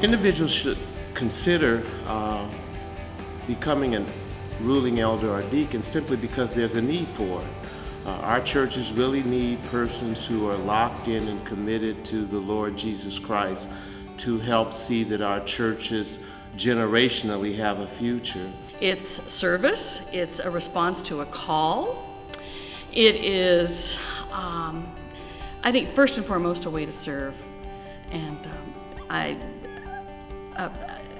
Individuals should consider becoming a ruling elder or deacon simply because there's a need for it. Our churches really need persons who are locked in and committed to the Lord Jesus Christ to help see that our churches generationally have a future. It's service, it's a response to a call. It is, I think, first and foremost, a way to serve, and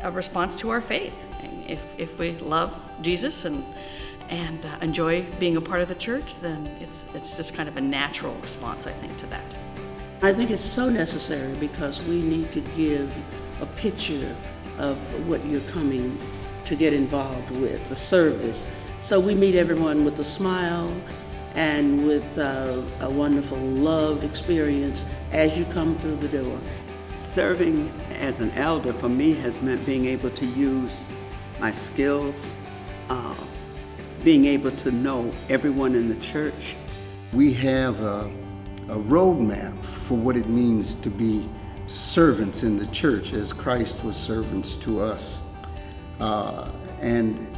a response to our faith. If we love Jesus and enjoy being a part of the church, then it's just kind of a natural response, I think, to that. I think it's so necessary because we need to give a picture of what you're coming to get involved with, the service. So we meet everyone with a smile and with a wonderful love experience as you come through the door. Serving as an elder for me has meant being able to use my skills, being able to know everyone in the church. We have a roadmap for what it means to be servants in the church as Christ was servants to us. And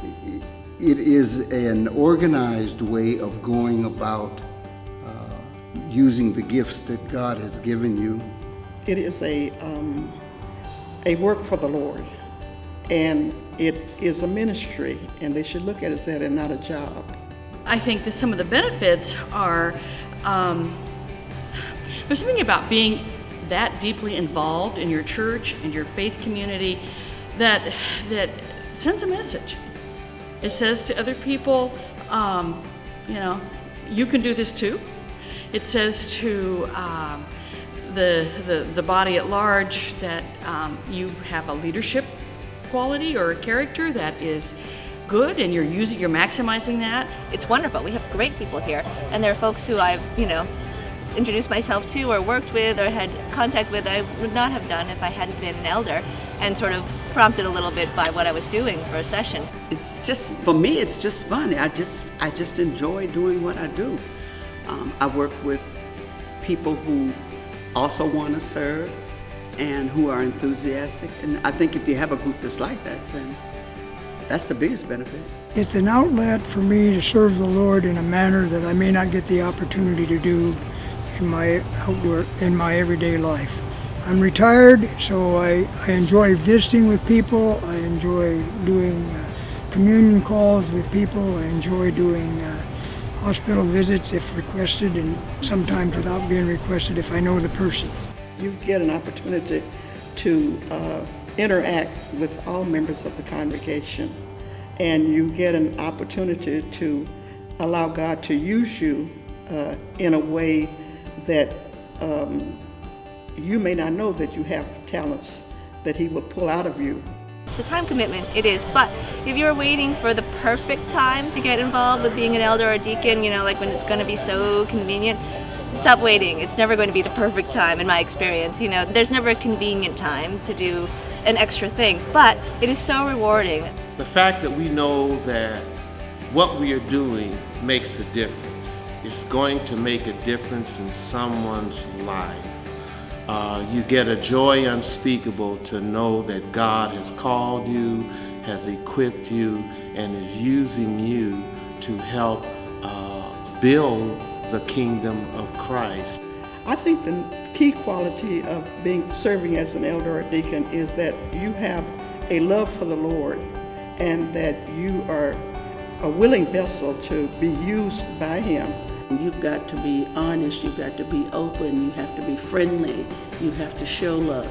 it is an organized way of going about using the gifts that God has given you. It is a work for the Lord, and it is a ministry, and they should look at it as that and not a job. I think that some of the benefits are, there's something about being that deeply involved in your church and your faith community that sends a message. It says to other people, you can do this too. It says to the body at large that you have a leadership quality or a character that is good, and you're maximizing that. It's wonderful. We have great people here, and there are folks who I've introduced myself to or worked with or had contact with I would not have done if I hadn't been an elder, and sort of prompted a little bit by what I was doing for a session. It's just, for me, it's just fun. I just enjoy doing what I do. I work with people who also want to serve and who are enthusiastic. And I think if you have a group that's like that, then that's the biggest benefit. It's an outlet for me to serve the Lord in a manner that I may not get the opportunity to do in my everyday life. I'm retired, so I enjoy visiting with people. I enjoy doing communion calls with people. I enjoy doing hospital visits if requested, and sometimes without being requested if I know the person. You get an opportunity to interact with all members of the congregation, and you get an opportunity to allow God to use you in a way that you may not know that you have talents that He will pull out of you. It's a time commitment, it is, but if you're waiting for the perfect time to get involved with being an elder or deacon, like when it's going to be so convenient, stop waiting. It's never going to be the perfect time in my experience. There's never a convenient time to do an extra thing, but it is so rewarding. The fact that we know that what we are doing makes a difference. It's going to make a difference in someone's life. You get a joy unspeakable to know that God has called you, has equipped you, and is using you to help build the kingdom of Christ. I think the key quality of serving as an elder or deacon is that you have a love for the Lord, and that you are a willing vessel to be used by Him. You've got to be honest, you've got to be open, you have to be friendly, you have to show love,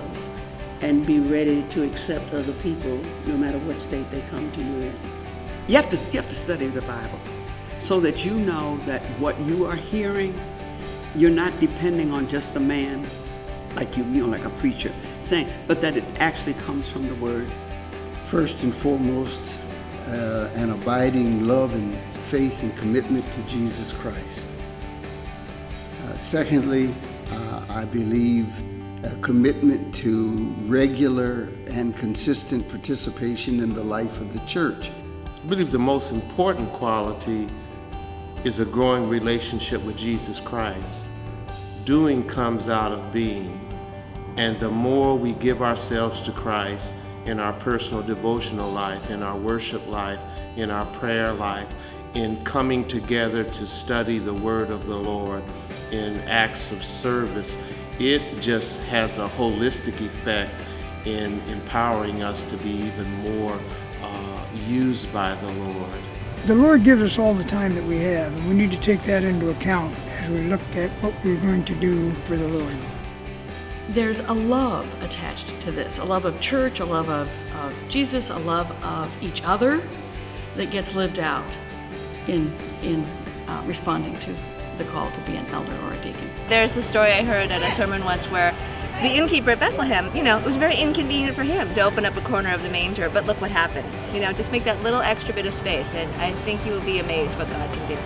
and be ready to accept other people no matter what state they come to you in. You have to study the Bible so that you know that what you are hearing, you're not depending on just a man like like a preacher saying, but that it actually comes from the Word. First and foremost, an abiding love and faith and commitment to Jesus Christ. Secondly, I believe a commitment to regular and consistent participation in the life of the church. I believe the most important quality is a growing relationship with Jesus Christ. Doing comes out of being. And the more we give ourselves to Christ in our personal devotional life, in our worship life, in our prayer life, in coming together to study the Word of the Lord, in acts of service, it just has a holistic effect in empowering us to be even more used by the Lord. The Lord gives us all the time that we have, and we need to take that into account as we look at what we're going to do for the Lord. There's a love attached to this, a love of church, a love of Jesus, a love of each other that gets lived out in responding to the call to be an elder or a deacon. There's the story I heard at a sermon once where the innkeeper at Bethlehem, it was very inconvenient for him to open up a corner of the manger, but look what happened. Just make that little extra bit of space, and I think you will be amazed what God can do.